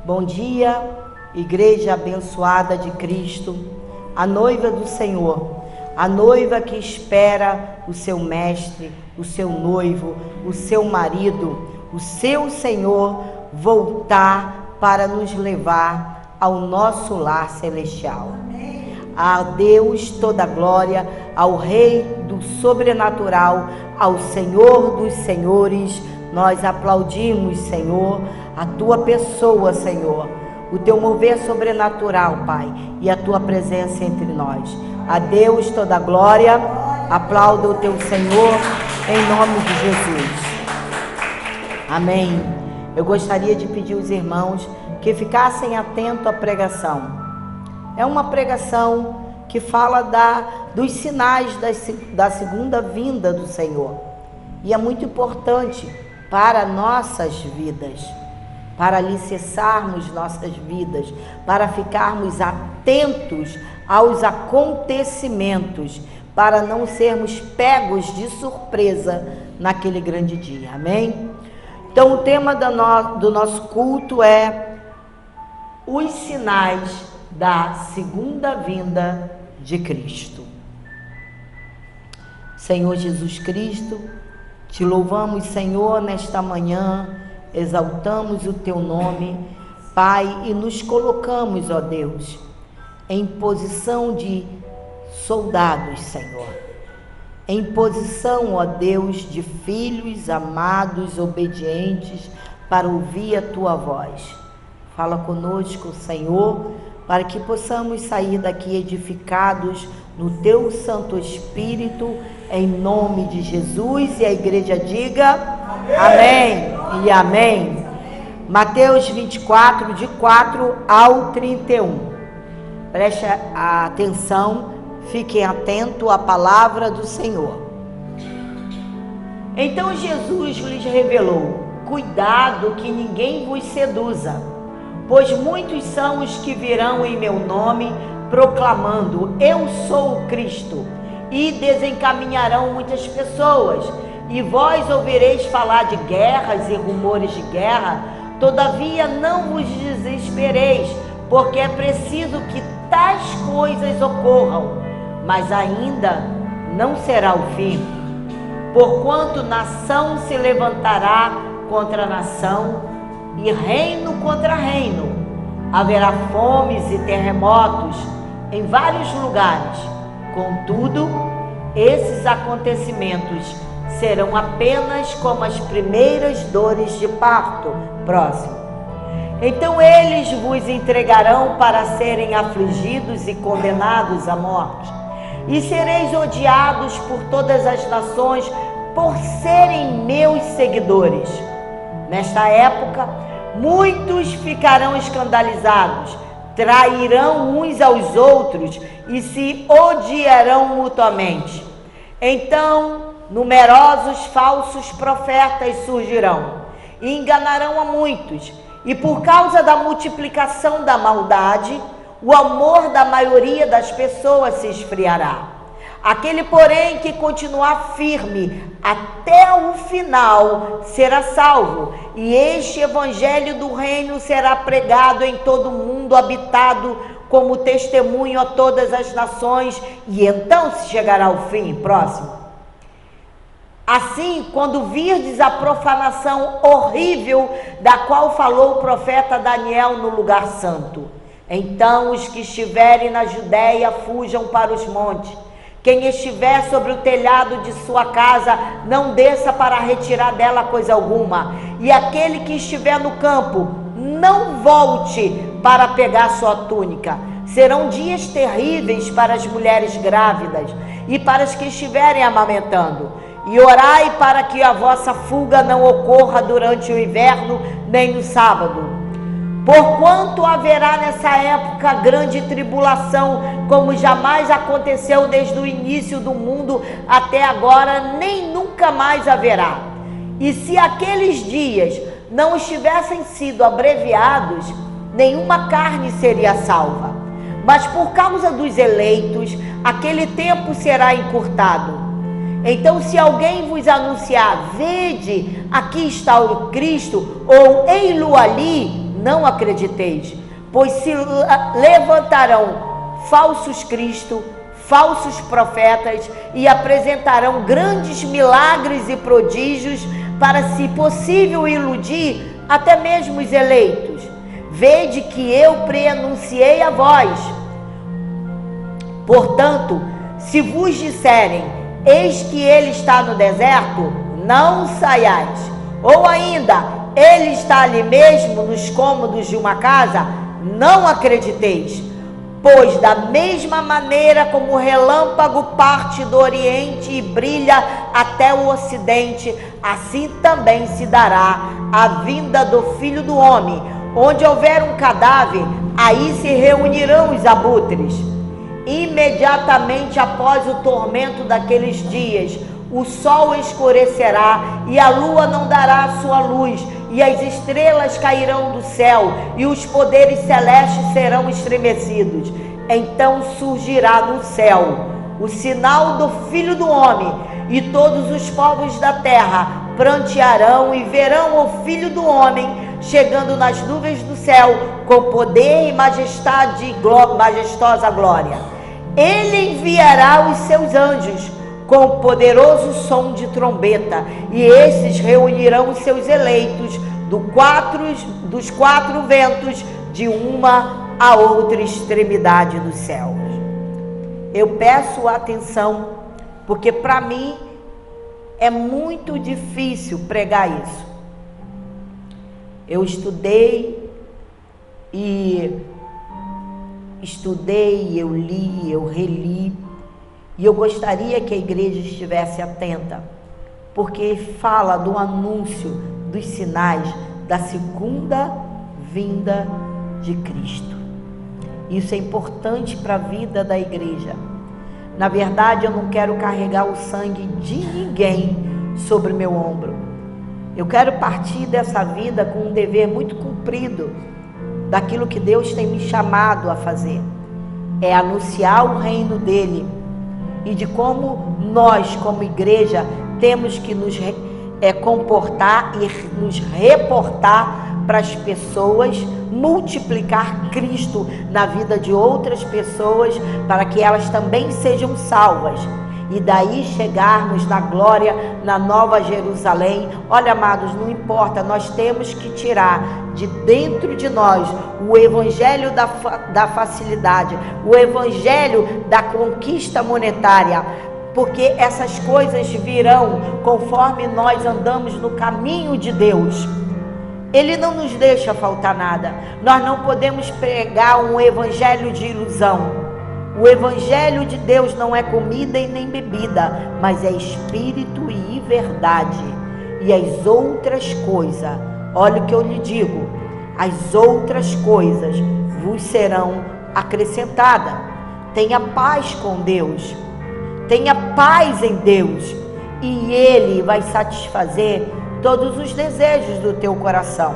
Bom dia, igreja abençoada de Cristo, a noiva do Senhor, a noiva que espera o seu mestre, o seu noivo, o seu marido, o seu Senhor voltar para nos levar ao nosso lar celestial. A Deus toda glória, ao Rei do sobrenatural, ao Senhor dos senhores. Nós aplaudimos, Senhor, a tua pessoa, Senhor, o teu mover sobrenatural, Pai, e a tua presença entre nós. A Deus toda glória, aplauda o teu Senhor, em nome de Jesus. Amém. Eu gostaria de pedir aos irmãos que ficassem atentos à pregação. É uma pregação que fala dos sinais da segunda vinda do Senhor. E é muito importante para nossas vidas, para alicerçarmos nossas vidas, para ficarmos atentos aos acontecimentos, para não sermos pegos de surpresa naquele grande dia. Amém? Então o tema do nosso culto é os sinais da segunda vinda de Cristo. Senhor Jesus Cristo, te louvamos, Senhor, nesta manhã, exaltamos o teu nome, Pai, e nos colocamos, ó Deus, em posição de soldados, Senhor, em posição, ó Deus, de filhos amados, obedientes, para ouvir a tua voz. Fala conosco, Senhor, para que possamos sair daqui edificados no teu Santo Espírito, em nome de Jesus. E a igreja diga amém e amém. Mateus 24, de 4 ao 31. Preste atenção, fiquem atentos à palavra do Senhor. Então Jesus lhes revelou: cuidado que ninguém vos seduza, pois muitos são os que virão em meu nome, proclamando: eu sou o Cristo, e desencaminharão muitas pessoas. E vós ouvireis falar de guerras e rumores de guerra, todavia não vos desespereis, porque é preciso que tais coisas ocorram, mas ainda não será o fim. Porquanto nação se levantará contra nação, e reino contra reino. Haverá fomes e terremotos em vários lugares. Contudo, esses acontecimentos serão apenas como as primeiras dores de parto. Próximo. Então eles vos entregarão para serem afligidos e condenados à morte, e sereis odiados por todas as nações por serem meus seguidores. Nesta época, muitos ficarão escandalizados, trairão uns aos outros e se odiarão mutuamente. Então, numerosos falsos profetas surgirão e enganarão a muitos. E por causa da multiplicação da maldade, o amor da maioria das pessoas se esfriará. Aquele, porém, que continuar firme até o final será salvo, e este evangelho do reino será pregado em todo o mundo habitado como testemunho a todas as nações, e então se chegará ao fim. Próximo. Assim, quando virdes a profanação horrível da qual falou o profeta Daniel no lugar santo, então os que estiverem na Judéia fujam para os montes. Quem estiver sobre o telhado de sua casa, não desça para retirar dela coisa alguma. E aquele que estiver no campo, não volte para pegar sua túnica. Serão dias terríveis para as mulheres grávidas e para as que estiverem amamentando. E orai para que a vossa fuga não ocorra durante o inverno, nem no sábado. Porquanto haverá nessa época grande tribulação, como jamais aconteceu desde o início do mundo até agora, nem nunca mais haverá. E se aqueles dias não estivessem sido abreviados, nenhuma carne seria salva. Mas por causa dos eleitos, aquele tempo será encurtado. Então, se alguém vos anunciar: vede, aqui está o Cristo, ou ei-lo ali, não acrediteis, pois se levantarão falsos cristos, falsos profetas, e apresentarão grandes milagres e prodígios para, se possível, iludir até mesmo os eleitos. Vede que eu preanunciei a vós. Portanto, se vos disserem, eis que ele está no deserto, não saiais. Ou ainda, ele está ali mesmo nos cômodos de uma casa, não acrediteis. Pois da mesma maneira como o relâmpago parte do oriente e brilha até o ocidente, assim também se dará a vinda do Filho do Homem. Onde houver um cadáver, aí se reunirão os abutres. Imediatamente após o tormento daqueles dias, o sol escurecerá e a lua não dará a sua luz, e as estrelas cairão do céu, e os poderes celestes serão estremecidos. Então surgirá no céu o sinal do Filho do Homem, e todos os povos da terra prantearão e verão o Filho do Homem chegando nas nuvens do céu com poder e majestade e majestosa glória. Ele enviará os seus anjos com poderoso som de trombeta, e esses reunirão os seus eleitos dos quatro ventos, de uma a outra extremidade dos céus. Eu peço atenção, porque para mim é muito difícil pregar isso. Eu estudei, eu li, eu reli, e eu gostaria que a igreja estivesse atenta, porque fala do anúncio dos sinais da segunda vinda de Cristo. Isso é importante para a vida da igreja. Na verdade, eu não quero carregar o sangue de ninguém sobre meu ombro. Eu quero partir dessa vida com um dever muito cumprido daquilo que Deus tem me chamado a fazer. É anunciar o reino dele, e de como nós, como igreja, temos que nos comportar e nos reportar para as pessoas, multiplicar Cristo na vida de outras pessoas, para que elas também sejam salvas, e daí chegarmos na glória, na Nova Jerusalém. Olha, amados, não importa, nós temos que tirar de dentro de nós o evangelho da facilidade, o evangelho da conquista monetária, porque essas coisas virão conforme nós andamos no caminho de Deus. Ele não nos deixa faltar nada. Nós não podemos pregar um evangelho de ilusão. O evangelho de Deus não é comida e nem bebida, mas é espírito e verdade. E as outras coisas, olha o que eu lhe digo, as outras coisas vos serão acrescentadas. Tenha paz com Deus, tenha paz em Deus, e Ele vai satisfazer todos os desejos do teu coração.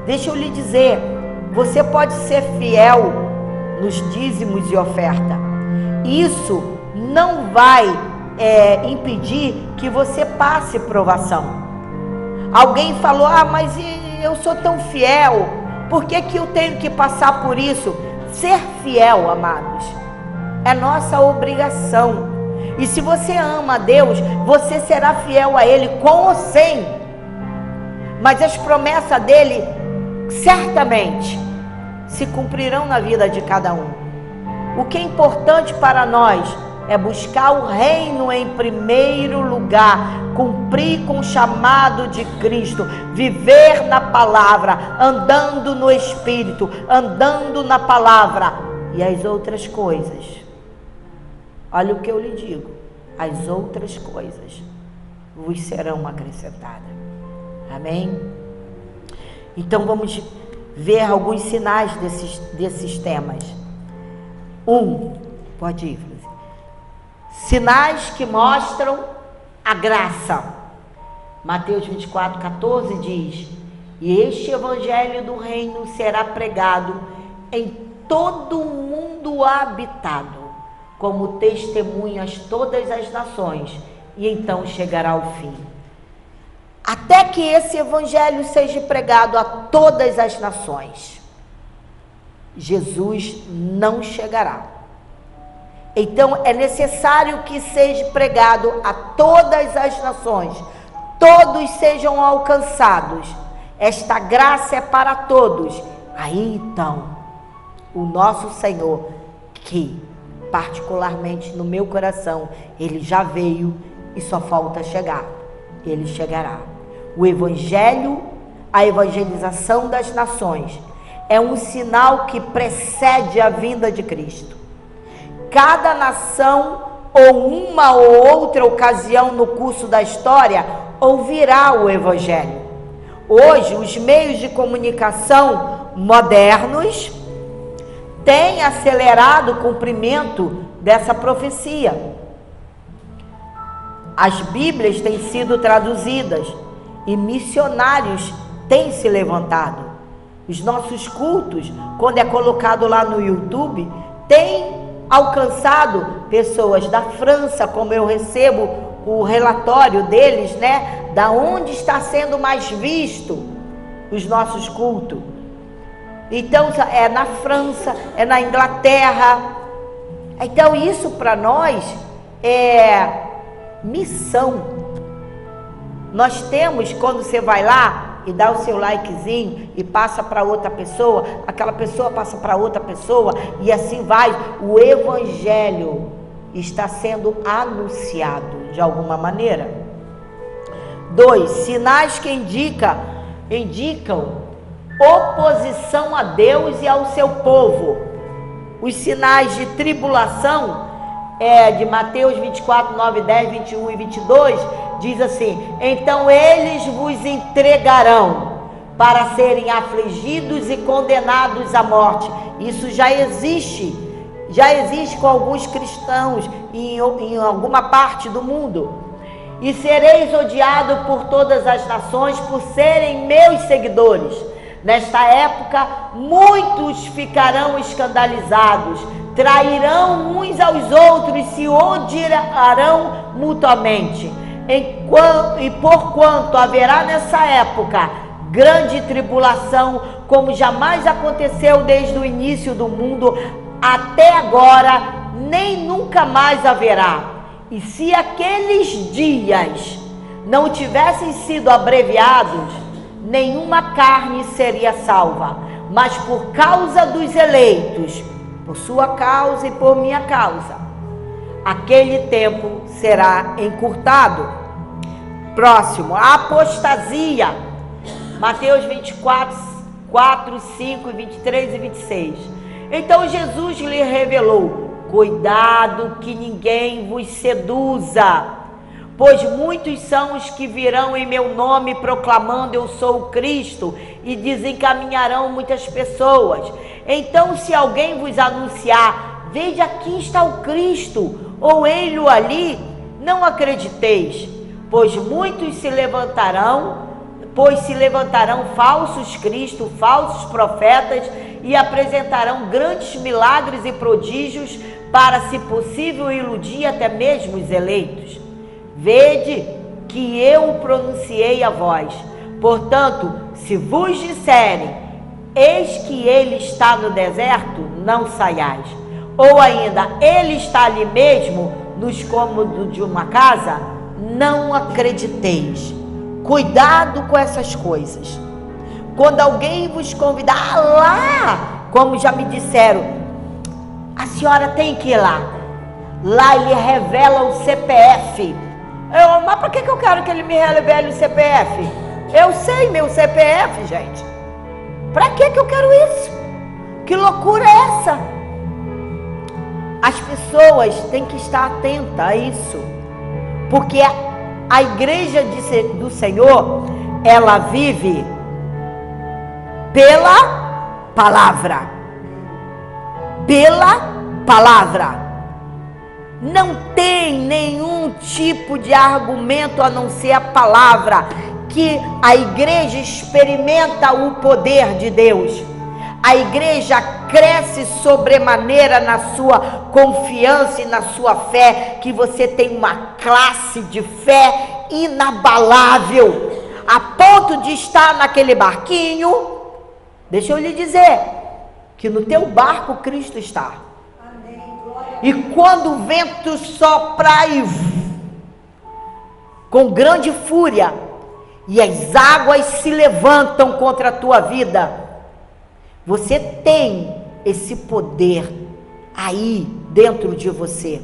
Deixa eu lhe dizer, você pode ser fiel nos dízimos e oferta. Isso não vai impedir que você passe provação. Alguém falou, mas eu sou tão fiel, por que eu tenho que passar por isso? Ser fiel, amados, é nossa obrigação. E se você ama a Deus, você será fiel a Ele com ou sem. Mas as promessas dele certamente se cumprirão na vida de cada um. O que é importante para nós é buscar o reino em primeiro lugar, cumprir com o chamado de Cristo, viver na palavra, andando no Espírito, andando na palavra, e as outras coisas, olha o que eu lhe digo, as outras coisas vos serão acrescentadas. Amém? Então vamos ver alguns sinais desses temas. Pode ir, Flávia. Sinais que mostram a graça. Mateus 24:14 diz: e este evangelho do reino será pregado em todo o mundo habitado, como testemunhas todas as nações, e então chegará o fim. até que esse evangelho seja pregado a todas as nações, Jesus não chegará. Então é necessário que seja pregado a todas as nações, todos sejam alcançados. Esta graça é para todos. Aí então, o nosso Senhor, que particularmente no meu coração, Ele já veio e só falta chegar. Ele chegará. O Evangelho, a evangelização das nações, é um sinal que precede a vinda de Cristo. Cada nação, ou uma ou outra ocasião no curso da história, ouvirá o Evangelho. Hoje, os meios de comunicação modernos têm acelerado o cumprimento dessa profecia. As Bíblias têm sido traduzidas e missionários têm se levantado. Os nossos cultos, quando é colocado lá no YouTube, tem alcançado pessoas da França, como eu recebo o relatório deles, né? Da onde está sendo mais visto os nossos cultos. Então, é na França, é na Inglaterra. Então, isso para nós é missão. Nós temos, quando você vai lá e dá o seu likezinho e passa para outra pessoa, aquela pessoa passa para outra pessoa e assim vai, o Evangelho está sendo anunciado de alguma maneira. 2, sinais que indicam oposição a Deus e ao seu povo. Os sinais de tribulação de Mateus 24, 9, 10, 21 e 22, diz assim: então eles vos entregarão para serem afligidos e condenados à morte. Isso já existe com alguns cristãos em alguma parte do mundo. E sereis odiado por todas as nações por serem meus seguidores. Nesta época, muitos ficarão escandalizados, trairão uns aos outros, se odiarão mutuamente. E porquanto haverá nessa época grande tribulação, como jamais aconteceu desde o início do mundo até agora, nem nunca mais haverá. E se aqueles dias não tivessem sido abreviados, nenhuma carne seria salva. Mas por causa dos eleitos, por sua causa e por minha causa, aquele tempo será encurtado. Próximo, a apostasia. Mateus 24, 4, 5, 23 e 26. Então Jesus lhe revelou: cuidado que ninguém vos seduza, pois muitos são os que virão em meu nome proclamando eu sou o Cristo, e desencaminharão muitas pessoas. Então, se alguém vos anunciar: vede, aqui está o Cristo, ou ei-lo ali, não acrediteis, pois se levantarão falsos cristos, falsos profetas, e apresentarão grandes milagres e prodígios para, se possível, iludir até mesmo os eleitos. Vede que eu pronunciei a vós. Portanto, se vos disserem: eis que ele está no deserto, não saiais. Ou ainda: ele está ali mesmo, nos cômodos de uma casa, não acrediteis. Cuidado com essas coisas. Quando alguém vos convidar lá, como já me disseram, a senhora tem que ir lá. Lá ele revela o CPF. Mas para que eu quero que ele me revele o CPF? Eu sei meu CPF, gente. Para que eu quero isso? Que loucura é essa? As pessoas têm que estar atentas a isso, porque a igreja do Senhor, ela vive pela palavra. Pela palavra. Não tem nenhum tipo de argumento a não ser a palavra, que a igreja experimenta o poder de Deus. A igreja cresce sobremaneira na sua confiança e na sua fé, que você tem uma classe de fé inabalável. a ponto de estar naquele barquinho, deixa eu lhe dizer, que no teu barco Cristo está. E quando o vento sopra e com grande fúria, e as águas se levantam contra a tua vida, você tem esse poder aí dentro de você.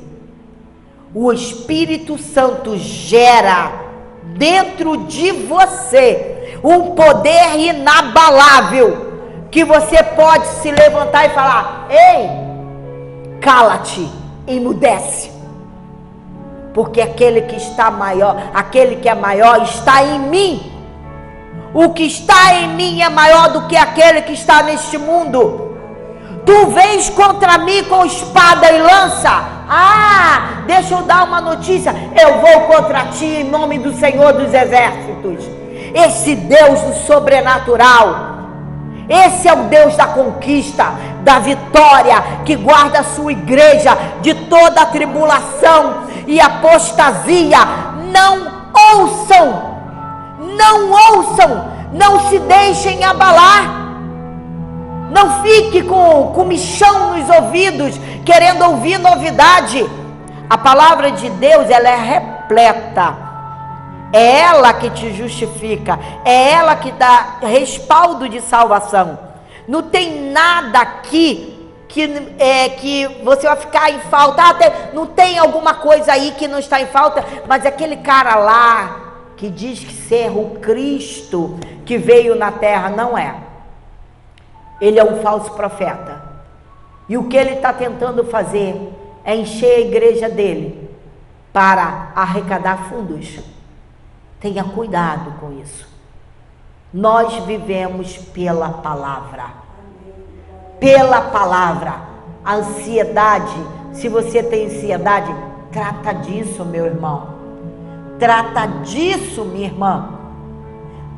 O Espírito Santo gera dentro de você um poder inabalável, que você pode se levantar e falar: ei, cala-te, emudece, porque aquele que está maior, aquele que é maior está em mim. O que está em mim é maior do que aquele que está neste mundo. Tu vens contra mim com espada e lança. Ah, deixa eu dar uma notícia. Eu vou contra ti em nome do Senhor dos Exércitos. Esse Deus do sobrenatural, esse é o Deus da conquista, da vitória, que guarda a sua igreja de toda a tribulação e apostasia. Não ouçam, não se deixem abalar. Não fique com comichão nos ouvidos, querendo ouvir novidade. A palavra de Deus, ela é repleta. É ela que te justifica, é ela que dá respaldo de salvação. Não tem nada aqui que você vai ficar em falta. Não tem alguma coisa aí que não está em falta, mas aquele cara lá que diz que ser o Cristo que veio na terra, não é. Ele é um falso profeta. E o que ele está tentando fazer é encher a igreja dele para arrecadar fundos. Tenha cuidado com isso. Nós vivemos pela palavra. Pela palavra. A ansiedade, se você tem ansiedade, trata disso, meu irmão. Trata disso, minha irmã.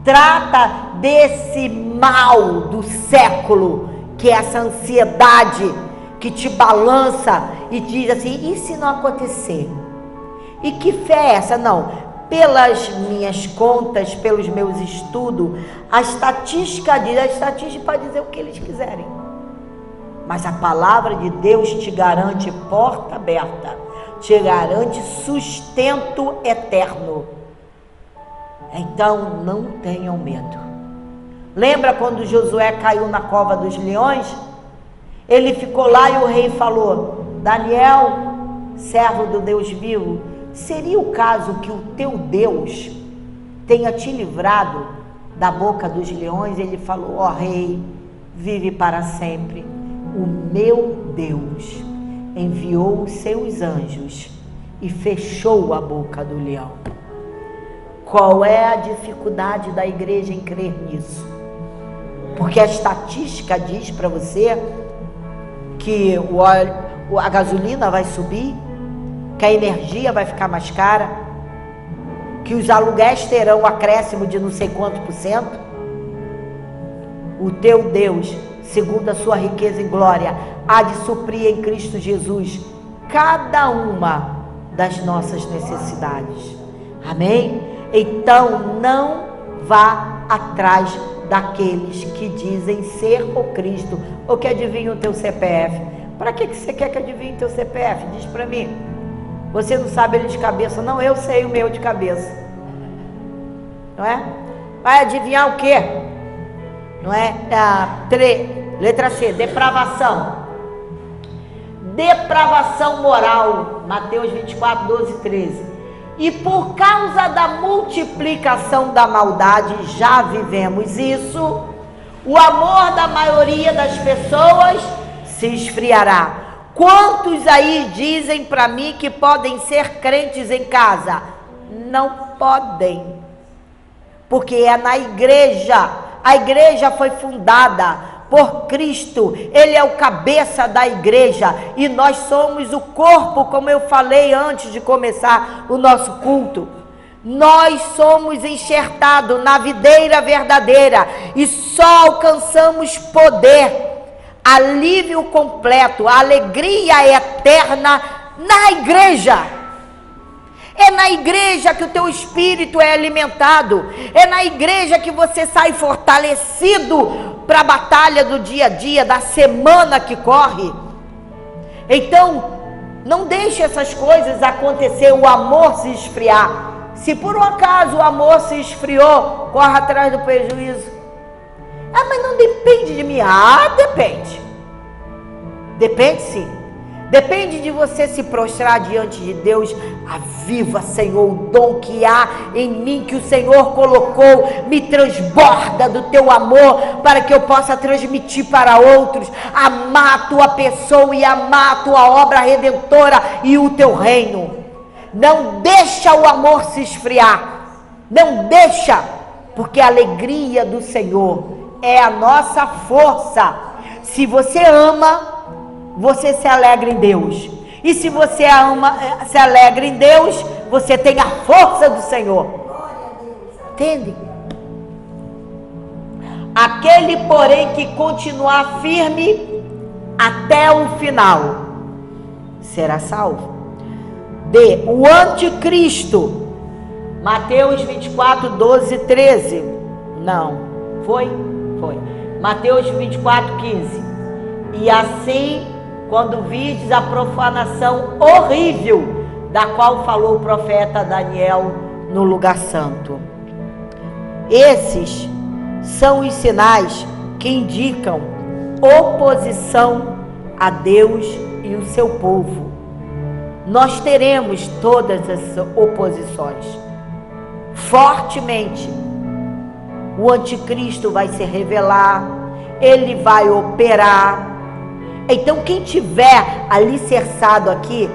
Trata desse mal do século, que é essa ansiedade que te balança e diz assim: e se não acontecer? E que fé é essa? Não, pelas minhas contas, pelos meus estudos, a estatística pode dizer o que eles quiserem, mas a palavra de Deus te garante porta aberta, te garante sustento eterno. Então não tenham medo. Lembra quando Josué caiu na cova dos leões? Ele ficou lá e o rei falou: Daniel, servo do Deus vivo, seria o caso que o teu Deus tenha te livrado da boca dos leões? Ele falou: ó rei, vive para sempre. O meu Deus enviou os seus anjos e fechou a boca do leão. Qual é a dificuldade da igreja em crer nisso? Porque a estatística diz para você que a gasolina vai subir, que a energia vai ficar mais cara, que os aluguéis terão um acréscimo de não sei quanto %. O teu Deus, segundo a sua riqueza em glória, há de suprir em Cristo Jesus cada uma das nossas necessidades. Amém? Então não vá atrás daqueles que dizem ser o Cristo, ou que adivinham o teu CPF. Para que você quer que adivinhe o teu CPF? Diz para mim. Você não sabe ele de cabeça? Não, eu sei o meu de cabeça. Não é? Vai adivinhar o quê? Não é? Letra C, depravação. Depravação moral. Mateus 24, 12 e 13. E por causa da multiplicação da maldade, já vivemos isso, o amor da maioria das pessoas se esfriará. Quantos aí dizem para mim que podem ser crentes em casa? Não podem, porque é na igreja. A igreja foi fundada por Cristo, Ele é o cabeça da igreja, e nós somos o corpo, como eu falei antes de começar o nosso culto. Nós somos enxertados na videira verdadeira, e só alcançamos poder, alívio completo, alegria eterna na igreja. É na igreja que o teu espírito é alimentado. É na igreja que você sai fortalecido para a batalha do dia a dia, da semana que corre. Então, não deixe essas coisas acontecer, o amor se esfriar. Se por um acaso o amor se esfriou, corre atrás do prejuízo. Ah, mas não depende de mim. Ah, depende. Depende sim. Depende de você se prostrar diante de Deus. Aviva, Senhor, o dom que há em mim, que o Senhor colocou, me transborda do teu amor, para que eu possa transmitir para outros, amar a tua pessoa e amar a tua obra redentora e o teu reino. Não deixa o amor se esfriar, não deixa, porque a alegria do Senhor é a nossa força. Se você ama, você se alegra em Deus. E se você se alegra em Deus, você tem a força do Senhor. Entende? Aquele, porém, que continuar firme até o final, será salvo. O anticristo, Mateus 24, 12, 13. Não, foi? Foi. Mateus 24, 15. E assim, quando vistes a profanação horrível, da qual falou o profeta Daniel no lugar santo. Esses são os sinais que indicam oposição a Deus e o seu povo. Nós teremos todas as oposições. Fortemente, o anticristo vai se revelar, ele vai operar. Então, quem tiver alicerçado aqui,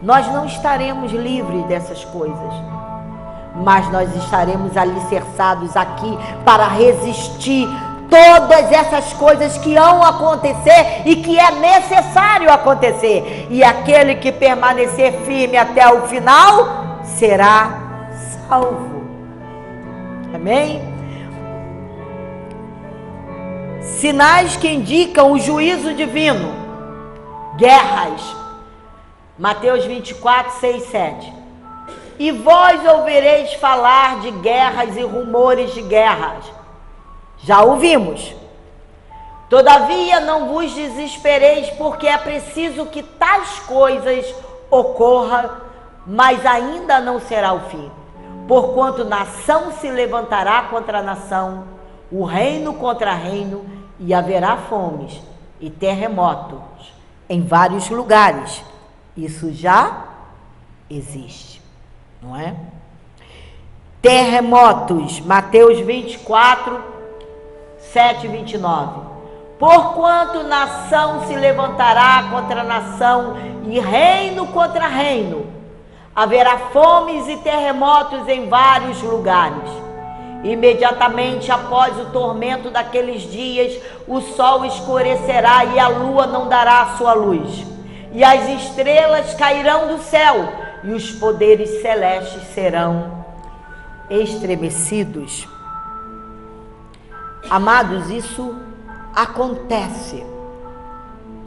nós não estaremos livres dessas coisas, mas nós estaremos alicerçados aqui para resistir todas essas coisas que vão acontecer e que é necessário acontecer. E aquele que permanecer firme até o final será salvo. Amém? Sinais que indicam o juízo divino. Guerras. Mateus 24, 6, 7. E vós ouvireis falar de guerras e rumores de guerras. Já ouvimos. Todavia não vos desespereis, porque é preciso que tais coisas ocorram, mas ainda não será o fim. Porquanto nação se levantará contra nação, o reino contra reino, e haverá fomes e terremotos em vários lugares. Isso já existe, não é? Terremotos, Mateus 24, 7 e 29. Porquanto nação se levantará contra nação e reino contra reino, haverá fomes e terremotos em vários lugares. Imediatamente após o tormento daqueles dias, o sol escurecerá e a lua não dará a sua luz, e as estrelas cairão do céu, e os poderes celestes serão estremecidos. Amados, isso acontece.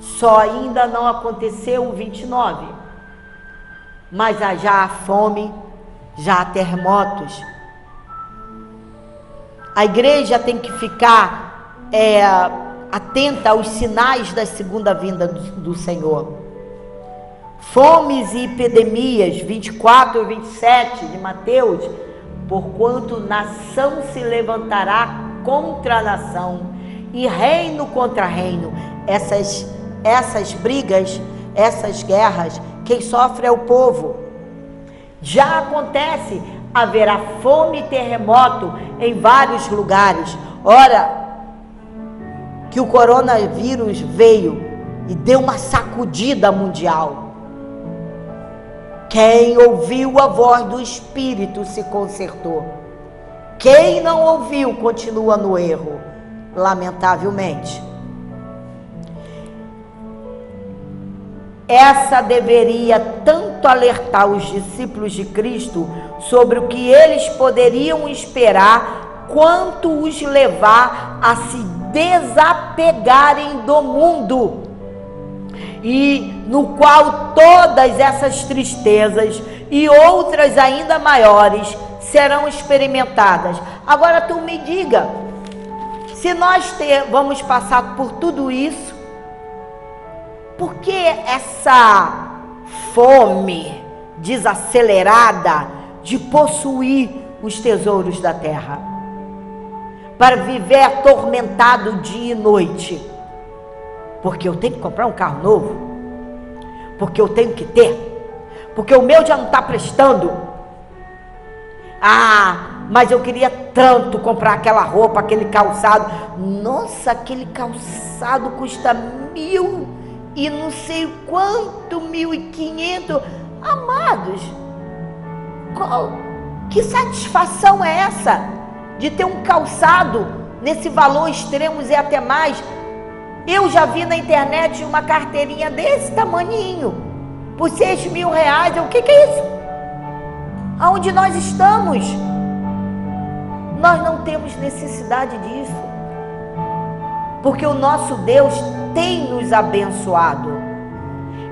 Só ainda não aconteceu o 29, mas já há fome, já há terremotos. A igreja tem que ficar atenta aos sinais da segunda vinda do Senhor. Fomes e epidemias, 24 e 27 de Mateus. Porquanto nação se levantará contra nação e reino contra reino. Essas brigas, essas guerras, quem sofre é o povo. Já acontece. Haverá fome e terremoto em vários lugares. Ora, que o coronavírus veio e deu uma sacudida mundial. Quem ouviu a voz do Espírito se consertou. Quem não ouviu continua no erro, lamentavelmente. Essa deveria tanto alertar os discípulos de Cristo sobre o que eles poderiam esperar, quanto os levar a se desapegarem do mundo, e no qual todas essas tristezas e outras ainda maiores serão experimentadas. Agora tu me diga, se nós vamos passar por tudo isso, por que essa fome desacelerada de possuir os tesouros da terra? Para viver atormentado dia e noite. Porque eu tenho que comprar um carro novo. Porque eu tenho que ter. Porque o meu já não está prestando. Ah, mas eu queria tanto comprar aquela roupa, aquele calçado. Nossa, aquele calçado custa 1.000 e não sei quanto, 1.500. Amados, que satisfação é essa? De ter um calçado nesse valor extremo e até mais. Eu já vi na internet uma carteirinha desse tamaninho, por R$6.000. O que é isso? Aonde nós estamos? Nós não temos necessidade disso, porque o nosso Deus tem nos abençoado.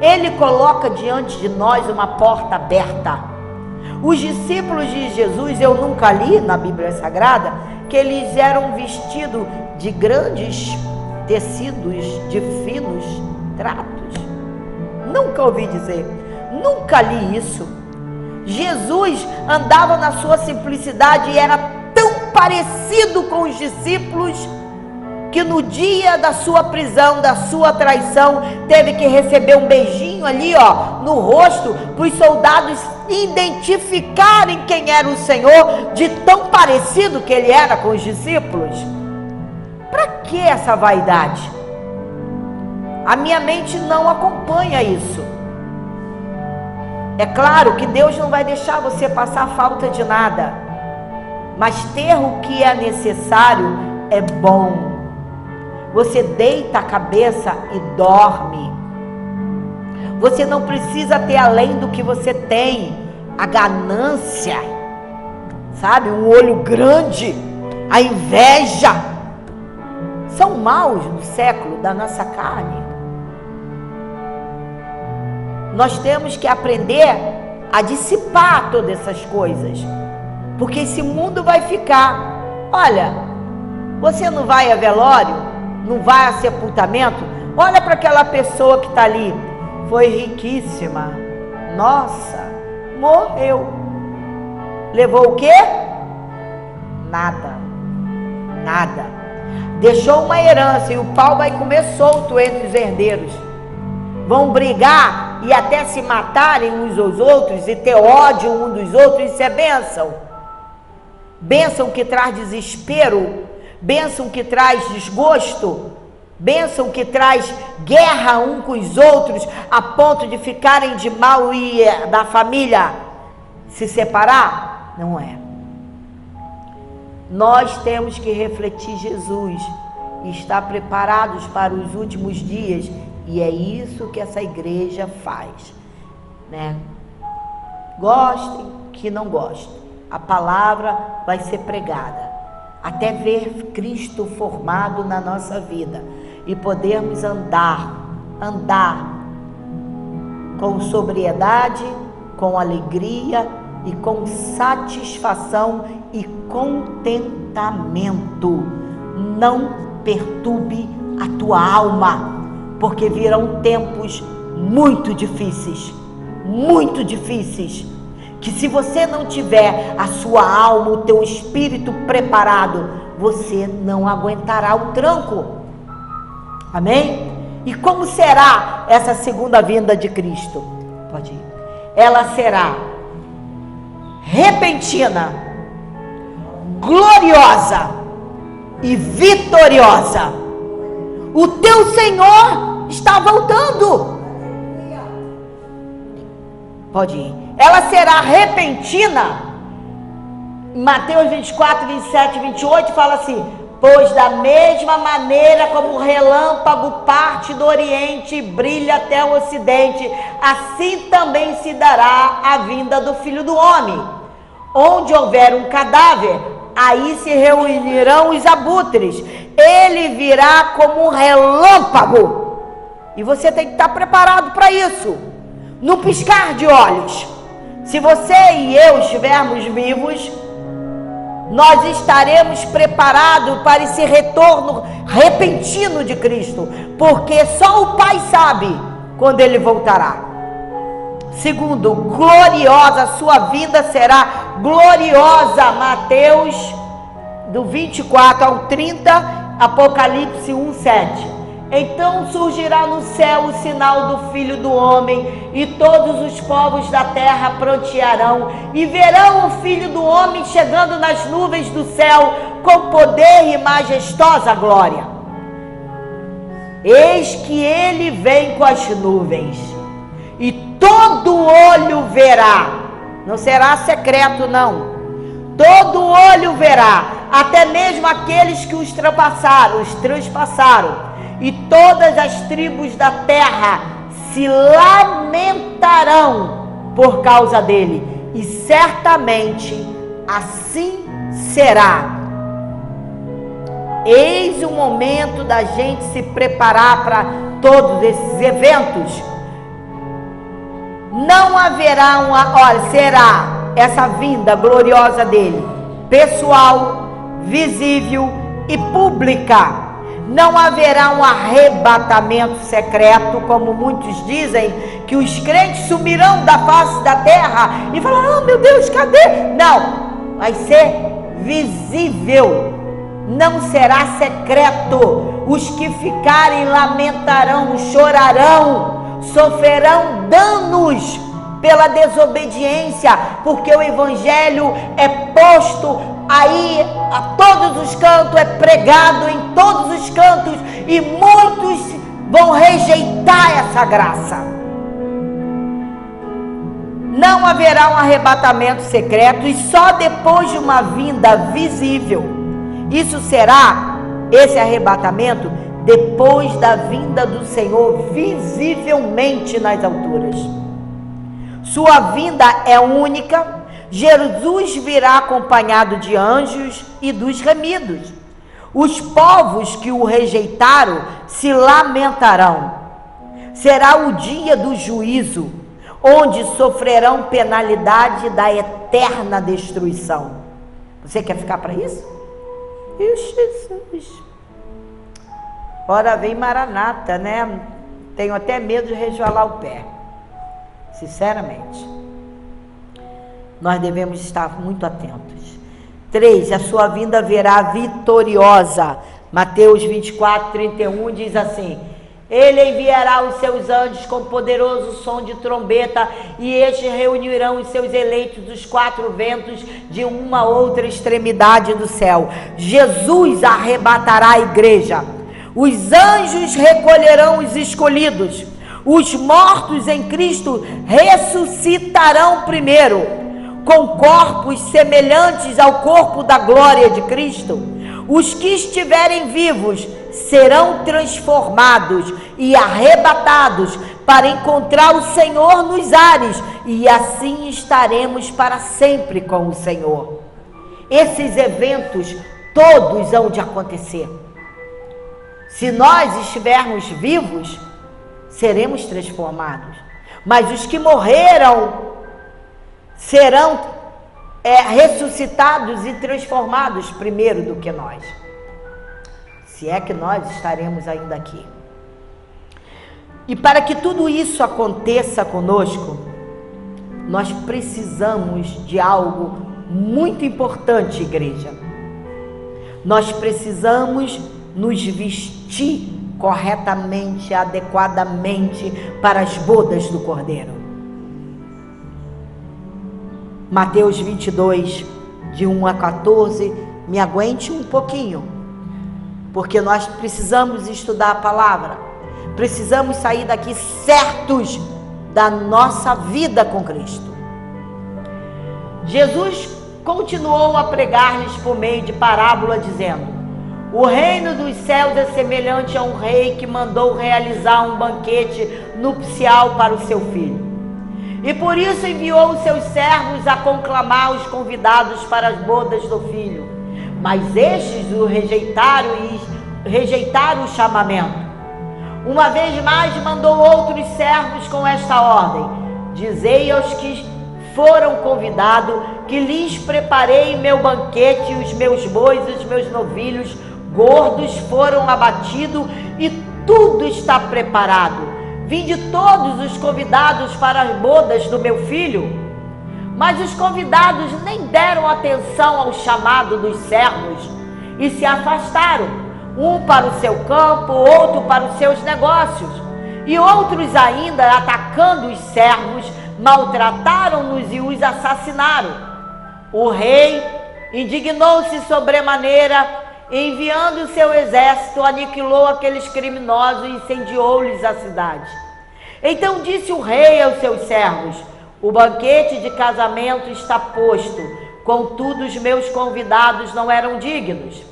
Ele coloca diante de nós uma porta aberta. Os discípulos de Jesus, eu nunca li na Bíblia Sagrada que eles eram vestidos de grandes tecidos, de finos tratos. Nunca ouvi dizer, nunca li isso. Jesus andava na sua simplicidade e era tão parecido com os discípulos que no dia da sua prisão, da sua traição, teve que receber um beijinho ali, no rosto, para os soldados identificarem quem era o Senhor, de tão parecido que ele era com os discípulos. Para que essa vaidade? A minha mente não acompanha isso. É claro que Deus não vai deixar você passar falta de nada, mas ter o que é necessário é bom. Você deita a cabeça e dorme. Você não precisa ter além do que você tem. A ganância, sabe? Um olho grande, a inveja, são maus no século da nossa carne. Nós temos que aprender a dissipar todas essas coisas, porque esse mundo vai ficar. Olha, você não vai a velório? Não vai a sepultamento? Olha para aquela pessoa que está ali. Foi riquíssima. Nossa, morreu. Levou o quê? Nada. Nada. Deixou uma herança e o pau vai comer solto entre os herdeiros. Vão brigar e até se matarem uns aos outros e ter ódio um dos outros. Isso é bênção. Bênção que traz desespero. Bênção que traz desgosto, bênção que traz guerra um com os outros, a ponto de ficarem de mal e da família se separar? Não é. Nós temos que refletir Jesus e estar preparados para os últimos dias, e é isso que essa igreja faz, né? Gostem que não gostem, a palavra vai ser pregada até ver Cristo formado na nossa vida e podermos andar com sobriedade, com alegria e com satisfação e contentamento. Não perturbe a tua alma, porque virão tempos muito difíceis, que se você não tiver a sua alma, o teu espírito preparado, você não aguentará o tranco. Amém? E como será essa segunda vinda de Cristo? Pode ir. Ela será repentina, gloriosa e vitoriosa. O teu Senhor está voltando. Pode ir. Ela será repentina. Mateus 24, 27 e 28 fala assim: pois da mesma maneira como o relâmpago parte do Oriente e brilha até o Ocidente, assim também se dará a vinda do Filho do Homem. Onde houver um cadáver, aí se reunirão os abutres. Ele virá como um relâmpago. E você tem que estar preparado para isso. No piscar de olhos. Se você e eu estivermos vivos, nós estaremos preparados para esse retorno repentino de Cristo, porque só o Pai sabe quando Ele voltará. Segundo, gloriosa, sua vinda será gloriosa. Mateus, do 24 ao 30, Apocalipse 1:7. Então surgirá no céu o sinal do Filho do Homem, e todos os povos da terra prantearão, e verão o Filho do Homem chegando nas nuvens do céu, com poder e majestosa glória. Eis que ele vem com as nuvens, e todo olho verá, não será secreto não, todo olho verá, até mesmo aqueles que os transpassaram, e todas as tribos da terra se lamentarão por causa dele, e certamente assim será. Eis o momento da gente se preparar para todos esses eventos. Não haverá será essa vinda gloriosa dele, pessoal, visível e pública. Não haverá um arrebatamento secreto, como muitos dizem, que os crentes sumirão da face da terra e falarão: oh, meu Deus, cadê? Não, vai ser visível, não será secreto. Os que ficarem lamentarão, chorarão, sofrerão danos pela desobediência, porque o evangelho é posto aí a todos os cantos, é pregado em todos os cantos, e muitos vão rejeitar essa graça. Não haverá um arrebatamento secreto, e só depois de uma vinda visível. Isso será, esse arrebatamento, depois da vinda do Senhor visivelmente nas alturas. Sua vinda é única. Jesus virá acompanhado de anjos e dos remidos. Os povos que o rejeitaram se lamentarão. Será o dia do juízo, onde sofrerão penalidade da eterna destruição. Você quer ficar para isso? Jesus! Ora vem Maranata, né? Tenho até medo de resvalar o pé, sinceramente. Nós devemos estar muito atentos. 3. A sua vinda virá vitoriosa. Mateus 24:31 diz assim: ele enviará os seus anjos com poderoso som de trombeta, e estes reunirão os seus eleitos dos 4 ventos de uma outra extremidade do céu. Jesus arrebatará a igreja. Os anjos recolherão os escolhidos. Os mortos em Cristo ressuscitarão primeiro, com corpos semelhantes ao corpo da glória de Cristo. Os que estiverem vivos serão transformados e arrebatados para encontrar o Senhor nos ares, e assim estaremos para sempre com o Senhor. Esses eventos todos hão de acontecer. Se nós estivermos vivos, seremos transformados, mas os que morreram serão ressuscitados e transformados primeiro do que nós, se é que nós estaremos ainda aqui. E para que tudo isso aconteça conosco, nós precisamos de algo muito importante, igreja. Nós precisamos nos vestir corretamente, adequadamente para as bodas do Cordeiro. Mateus 22, de 1 a 14, me aguente um pouquinho, porque nós precisamos estudar a palavra, precisamos sair daqui certos da nossa vida com Cristo. Jesus continuou a pregar-lhes por meio de parábola, dizendo: o reino dos céus é semelhante a um rei que mandou realizar um banquete nupcial para o seu filho. E por isso enviou os seus servos a conclamar os convidados para as bodas do filho. Mas estes o rejeitaram o chamamento. Uma vez mais mandou outros servos com esta ordem: dizei aos que foram convidados, que lhes preparei meu banquete, os meus bois, os meus novilhos gordos foram abatidos e tudo está preparado. Vinde todos os convidados para as bodas do meu filho. Mas os convidados nem deram atenção ao chamado dos servos e se afastaram, um para o seu campo, outro para os seus negócios. E outros ainda, atacando os servos, maltrataram-nos e os assassinaram. O rei indignou-se sobremaneira, enviando seu exército, aniquilou aqueles criminosos e incendiou-lhes a cidade. Então disse o rei aos seus servos: o banquete de casamento está posto, contudo os meus convidados não eram dignos.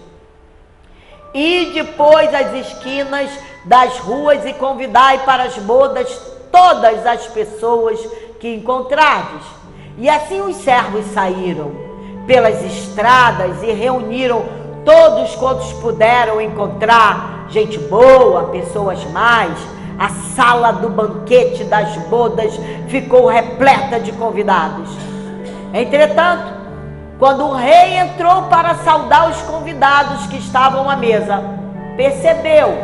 E depois as esquinas das ruas e convidai para as bodas todas as pessoas que encontrardes. E assim os servos saíram pelas estradas e reuniram todos quantos puderam encontrar, gente boa, pessoas más. A sala do banquete das bodas ficou repleta de convidados. Entretanto, quando o rei entrou para saudar os convidados que estavam à mesa, percebeu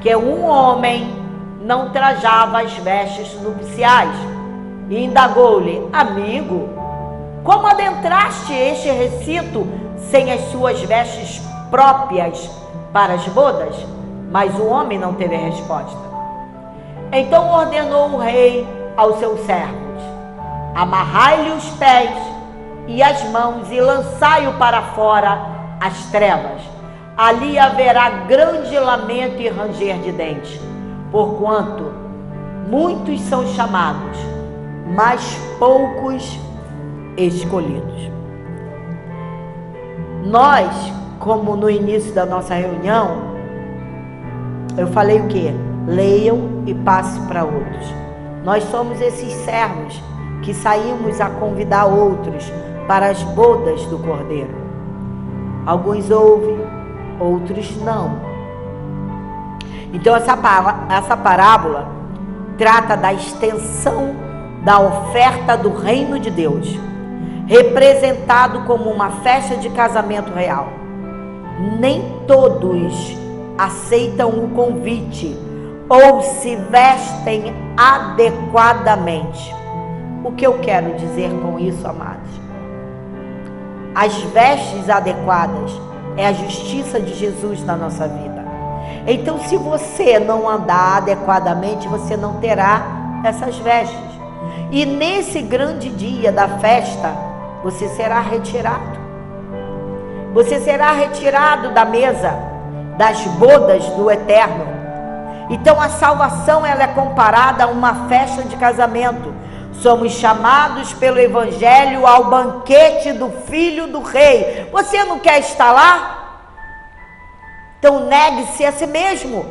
que um homem não trajava as vestes nupciais e indagou-lhe: amigo, como adentraste este recinto sem as suas vestes próprias para as bodas? Mas o homem não teve resposta. Então ordenou o rei aos seus servos: amarrai-lhe os pés e as mãos e lançai-o para fora às trevas. Ali haverá grande lamento e ranger de dentes, porquanto muitos são chamados, mas poucos escolhidos. Nós, como no início da nossa reunião, eu falei o quê? Leiam e passe para outros. Nós somos esses servos que saímos a convidar outros para as bodas do Cordeiro. Alguns ouvem, outros não. Então essa parábola trata da extensão da oferta do reino de Deus, representado como uma festa de casamento real. Nem todos aceitam o convite ou se vestem adequadamente. O que eu quero dizer com isso, amados? As vestes adequadas é a justiça de Jesus na nossa vida. Então, se você não andar adequadamente, você não terá essas vestes. E nesse grande dia da festa, você será retirado. Você será retirado da mesa das bodas do Eterno. Então a salvação, ela é comparada a uma festa de casamento. Somos chamados pelo Evangelho ao banquete do Filho do Rei. Você não quer estar lá? Então negue-se a si mesmo.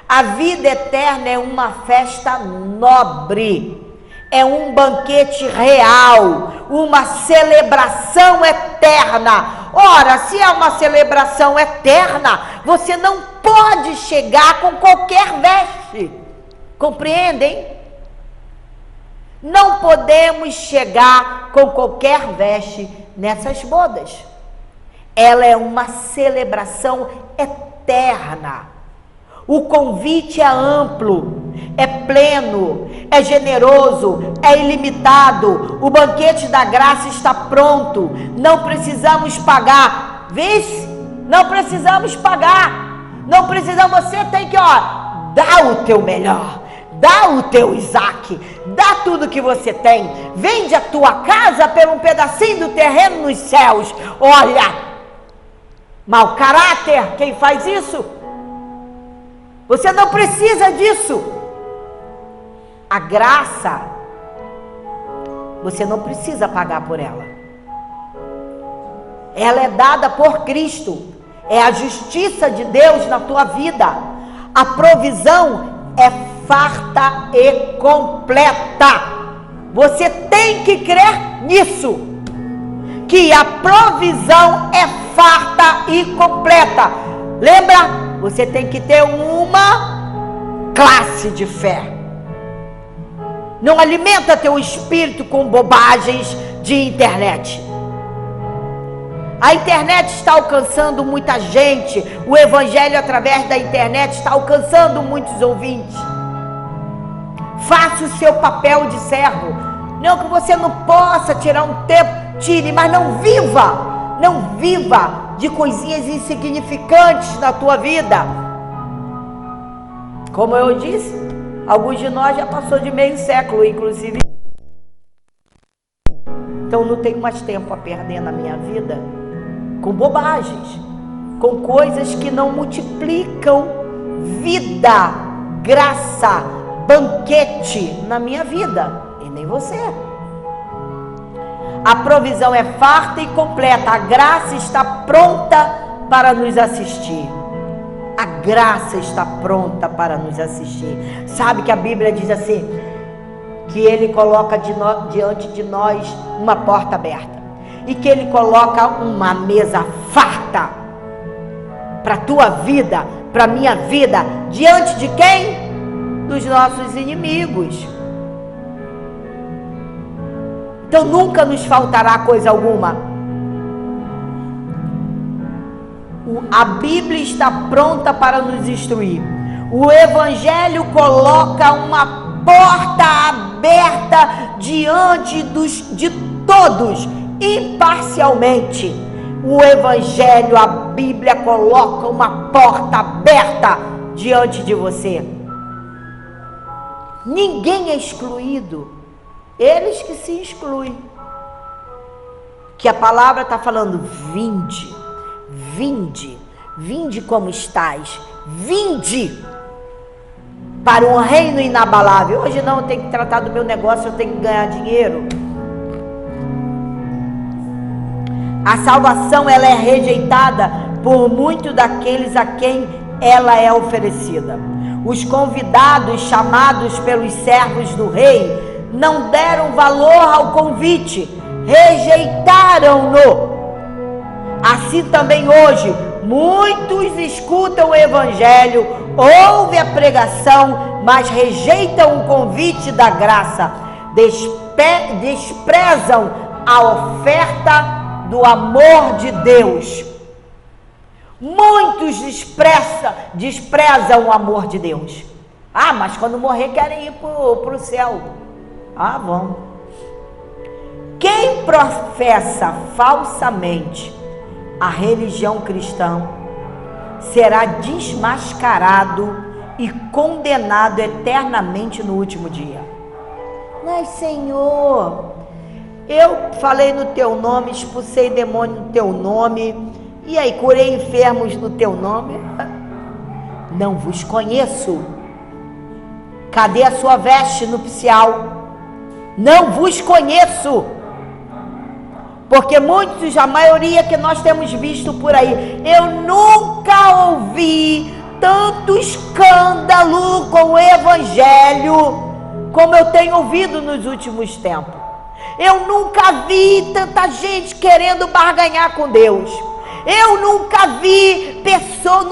A vida eterna é uma festa nobre. É um banquete real, uma celebração eterna. Ora, se é uma celebração eterna, você não pode chegar com qualquer veste. Compreendem? Não podemos chegar com qualquer veste nessas bodas. Ela é uma celebração eterna. O convite é amplo, é pleno, é generoso, é ilimitado. O banquete da graça está pronto. Não precisamos pagar. Vê? Não precisamos pagar. Não precisamos. Você tem que, dar o teu melhor. Dá o teu Isaac. Dá tudo que você tem. Vende a tua casa por um pedacinho do terreno nos céus. Olha, mau caráter, quem faz isso? Você não precisa disso. A graça, você não precisa pagar por ela. Ela é dada por Cristo. É a justiça de Deus na tua vida. A provisão é farta e completa. Você tem que crer nisso, que a provisão é farta e completa. Lembra? Você tem que ter uma classe de fé. Não alimenta teu espírito com bobagens de internet. A internet está alcançando muita gente. O evangelho através da internet está alcançando muitos ouvintes. Faça o seu papel de servo. Não que você não possa tirar um tempo, tire, mas não viva de coisinhas insignificantes na tua vida. Como eu disse, alguns de nós já passou de meio século, inclusive. Então não tenho mais tempo a perder na minha vida com bobagens, com coisas que não multiplicam vida, graça, banquete na minha vida, e nem você. A provisão é farta e completa, a graça está pronta para nos assistir. A graça está pronta para nos assistir. Sabe que a Bíblia diz assim, que Ele coloca diante de nós uma porta aberta, e que Ele coloca uma mesa farta para a tua vida, para a minha vida, diante de quem? Dos nossos inimigos. Então nunca nos faltará coisa alguma. A Bíblia está pronta para nos instruir. O Evangelho coloca uma porta aberta diante de todos, imparcialmente. O Evangelho, a Bíblia coloca uma porta aberta diante de você. Ninguém é excluído. Eles que se excluem. Que a palavra está falando, vinde, vinde, vinde como estás, vinde para um reino inabalável. Hoje não, eu tenho que tratar do meu negócio, eu tenho que ganhar dinheiro. A salvação, ela é rejeitada por muitos daqueles a quem ela é oferecida. Os convidados, chamados pelos servos do rei, não deram valor ao convite, rejeitaram-no. Assim também hoje, muitos escutam o evangelho, ouvem a pregação, mas rejeitam o convite da graça, desprezam a oferta do amor de Deus. Muitos desprezam o amor de Deus. Ah, mas quando morrer querem ir para o céu. Ah, vão. Quem professa falsamente a religião cristã será desmascarado e condenado eternamente no último dia. Mas, Senhor, eu falei no teu nome, expulsei demônio no teu nome, e aí curei enfermos no teu nome. Não vos conheço. Cadê a sua veste nupcial? Não vos conheço. Porque muitos, a maioria que nós temos visto por aí, eu nunca ouvi tanto escândalo com o evangelho como eu tenho ouvido nos últimos tempos. Eu nunca vi tanta gente querendo barganhar com Deus. Eu nunca vi pessoa,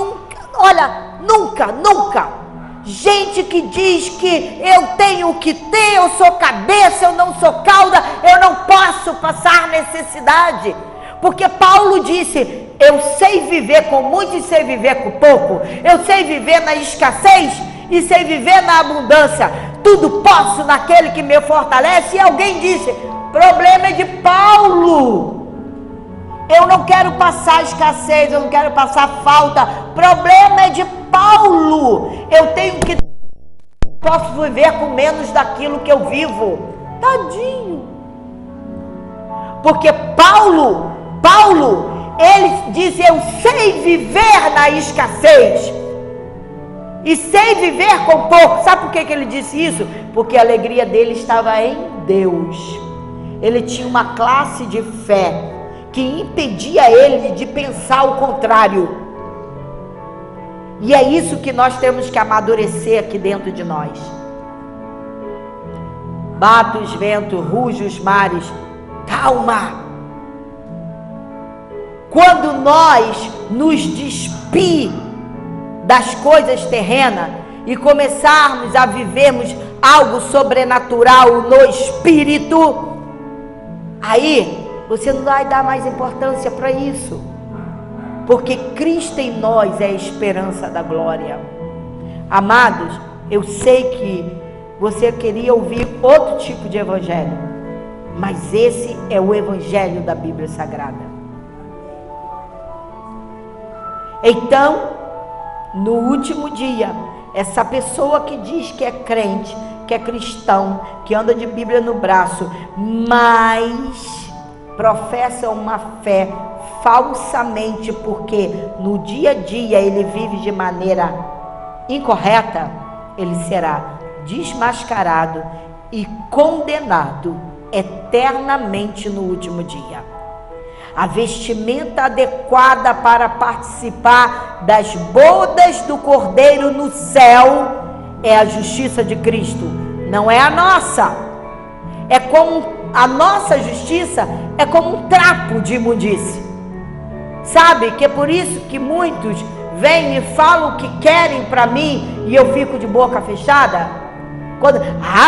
nunca. Gente que diz que eu tenho o que ter, eu sou cabeça, eu não sou cauda, eu não posso passar necessidade. Porque Paulo disse, eu sei viver com muito e sei viver com pouco. Eu sei viver na escassez e sei viver na abundância. Tudo posso naquele que me fortalece. E alguém disse, problema é de Paulo. Eu não quero passar escassez, eu não quero passar falta. Problema é de Paulo. Eu tenho que... posso viver com menos daquilo que eu vivo. Tadinho. Porque Paulo, ele diz, eu sei viver na escassez. E sei viver com pouco. Sabe por que ele disse isso? Porque a alegria dele estava em Deus. Ele tinha uma classe de fé que impedia ele de pensar o contrário. E é isso que nós temos que amadurecer aqui dentro de nós. Bata os ventos, ruge os mares, calma. Quando nós nos despir das coisas terrenas e começarmos a vivermos algo sobrenatural no espírito, aí você não vai dar mais importância para isso, porque Cristo em nós é a esperança da glória. Amados, eu sei que você queria ouvir outro tipo de evangelho, mas esse é o evangelho da Bíblia Sagrada. Então, no último dia, essa pessoa que diz que é crente, que é cristão, que anda de Bíblia no braço, mas professa uma fé falsamente, porque no dia a dia ele vive de maneira incorreta, ele será desmascarado e condenado eternamente no último dia. A vestimenta adequada para participar das bodas do Cordeiro no céu é a justiça de Cristo, não é a nossa. É como a nossa justiça é como um trapo de imundície. Sabe que é por isso que muitos vêm e falam o que querem para mim e eu fico de boca fechada?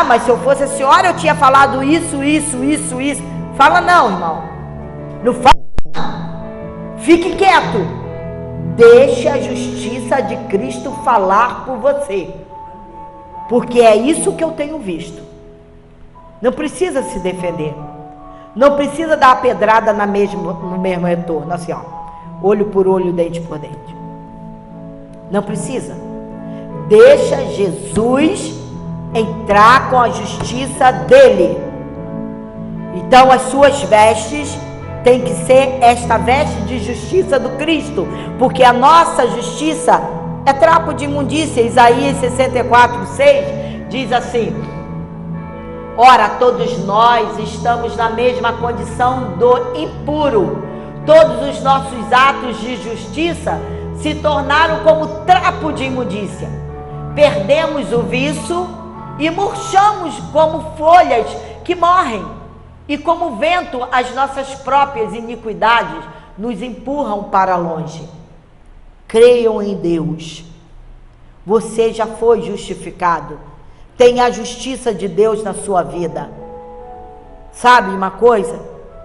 Mas se eu fosse a senhora eu tinha falado isso. Fala não, irmão. Não fala. Fique quieto. Deixe a justiça de Cristo falar por você. Porque é isso que eu tenho visto. Não precisa se defender. Não precisa dar a pedrada no mesmo retorno, assim, ó. Olho por olho, dente por dente. Não precisa. Deixa Jesus entrar com a justiça dele. Então as suas vestes tem que ser esta veste de justiça do Cristo, porque a nossa justiça é trapo de imundícia. Isaías 64:6 diz assim: ora, todos nós estamos na mesma condição do impuro, todos os nossos atos de justiça se tornaram como trapo de imundícia, perdemos o viço e murchamos como folhas que morrem. E como vento, as nossas próprias iniquidades nos empurram para longe. Creiam em Deus. Você já foi justificado. Tem a justiça de Deus na sua vida. Sabe uma coisa?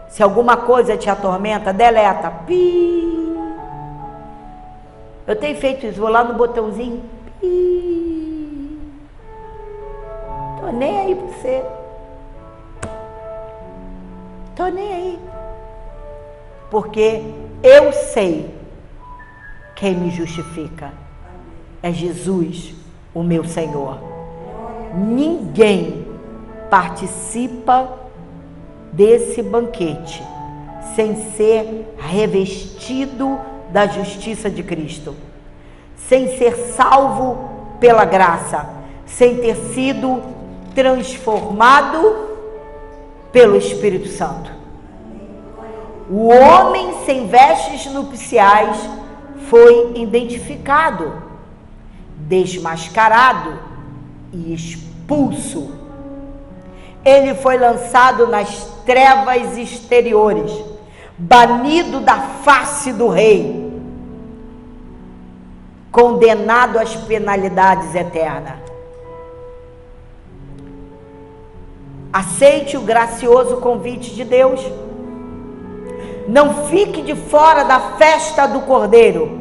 Se alguma coisa te atormenta, deleta. Pi. Eu tenho feito isso, vou lá no botãozinho. Pi. Tô nem aí pra você. Tô nem aí, porque eu sei quem me justifica, é Jesus, o meu Senhor. Ninguém participa desse banquete sem ser revestido da justiça de Cristo, sem ser salvo pela graça, sem ter sido transformado pelo Espírito Santo. O homem sem vestes nupciais foi identificado, desmascarado e expulso. Ele foi lançado nas trevas exteriores, banido da face do rei, condenado às penalidades eternas. Aceite o gracioso convite de Deus. Não fique de fora da festa do Cordeiro.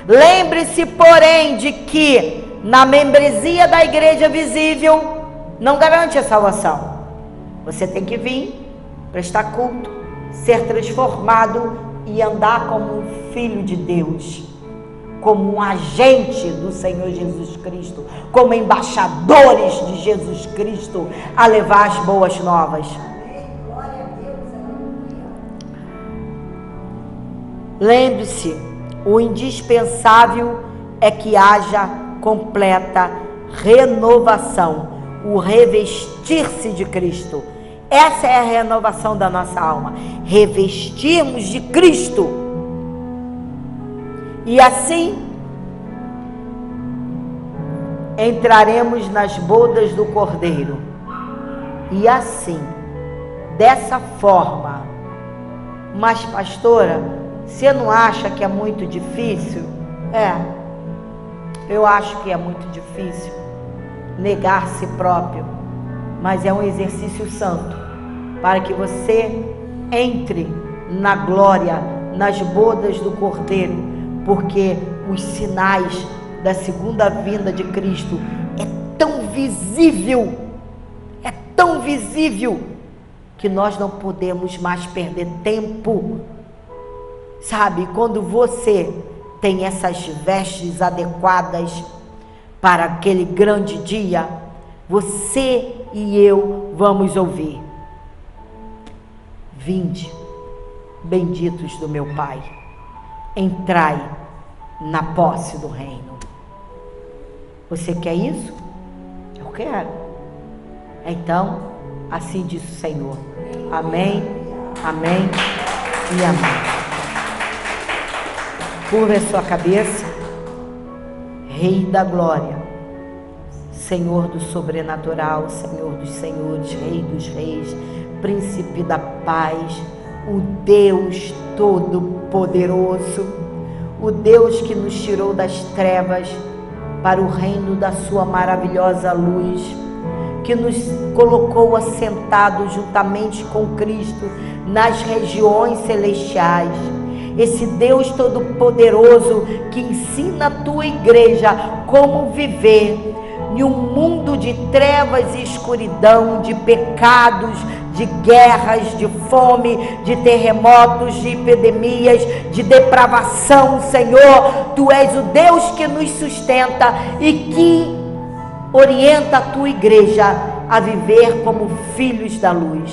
Lembre-se, porém, de que na membresia da igreja visível não garante a salvação. Você tem que vir, prestar culto, ser transformado e andar como um filho de Deus, como um agente do Senhor Jesus Cristo, como embaixadores de Jesus Cristo, a levar as boas novas. Lembre-se, o indispensável é que haja completa renovação, o revestir-se de Cristo. Essa é a renovação da nossa alma, revestirmos de Cristo. E assim entraremos nas bodas do Cordeiro. E assim, dessa forma. Mas pastora, você não acha que é muito difícil? Eu acho que é muito difícil. negar si próprio, mas é um exercício santo, para que você entre na glória, nas bodas do Cordeiro, porque os sinais da segunda vinda de Cristo é tão visível, que nós não podemos mais perder tempo. Sabe, quando você tem essas vestes adequadas para aquele grande dia, você e eu vamos ouvir: vinde, benditos do meu Pai, entrai na posse do reino. Você quer isso? Eu quero. Então, assim diz o Senhor. Amém, amém e amém. Curva a sua cabeça. Rei da glória, Senhor do sobrenatural, Senhor dos senhores, Rei dos reis, Príncipe da paz, o Deus todo-poderoso, o Deus que nos tirou das trevas para o reino da sua maravilhosa luz, que nos colocou assentados juntamente com Cristo nas regiões celestiais. Esse Deus todo-poderoso que ensina a tua igreja como viver em um mundo de trevas e escuridão, de pecados, de guerras, de fome, de terremotos, de epidemias, de depravação. Senhor, tu és o Deus que nos sustenta e que orienta a tua igreja a viver como filhos da luz.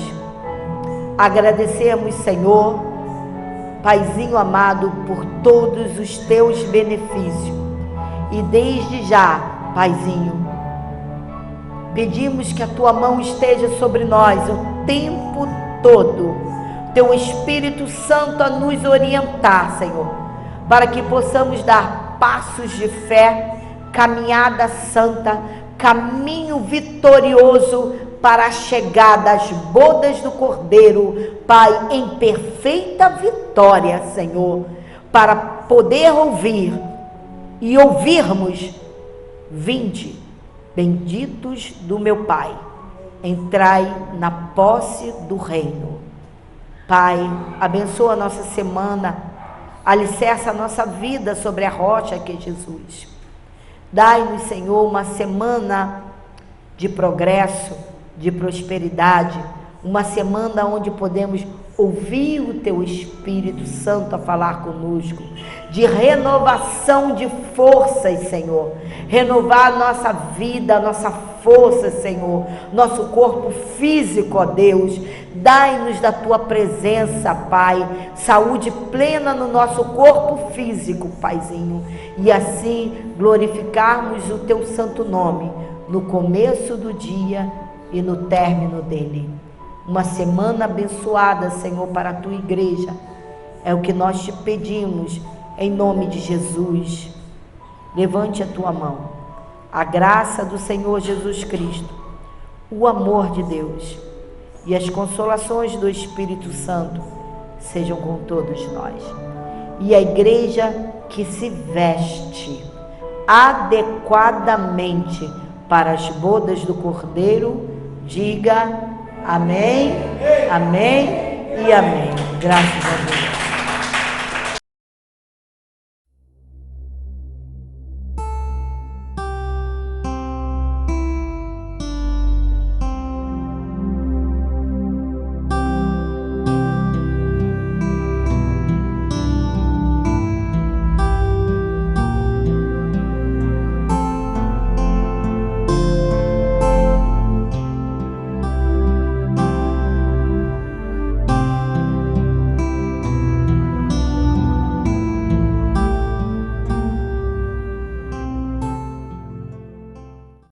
Agradecemos, Senhor, Paizinho amado, por todos os teus benefícios, e desde já, Paizinho, pedimos que a tua mão esteja sobre nós o tempo todo, teu Espírito Santo a nos orientar, Senhor, para que possamos dar passos de fé, caminhada santa, caminho vitorioso para a chegada às bodas do Cordeiro, Pai, em perfeita vitória, Senhor, para poder ouvir e ouvirmos: vinde, benditos do meu Pai, entrai na posse do reino. Pai, abençoa a nossa semana, alicerça a nossa vida sobre a rocha que é Jesus. Dai-nos, Senhor, uma semana de progresso, de prosperidade, uma semana onde podemos ouvir o teu Espírito Santo a falar conosco, de renovação de forças, Senhor, renovar a nossa vida, a nossa força, Senhor, nosso corpo físico, ó Deus. Dai-nos da tua presença, Pai, saúde plena no nosso corpo físico, Paizinho, e assim glorificarmos o teu santo nome no começo do dia e no término dele. Uma semana abençoada, Senhor, para a tua igreja, é o que nós te pedimos, em nome de Jesus. Levante a tua mão. A graça do Senhor Jesus Cristo, o amor de Deus e as consolações do Espírito Santo sejam com todos nós. E a igreja que se veste adequadamente para as bodas do Cordeiro, diga amém, amém e amém. Graças a Deus.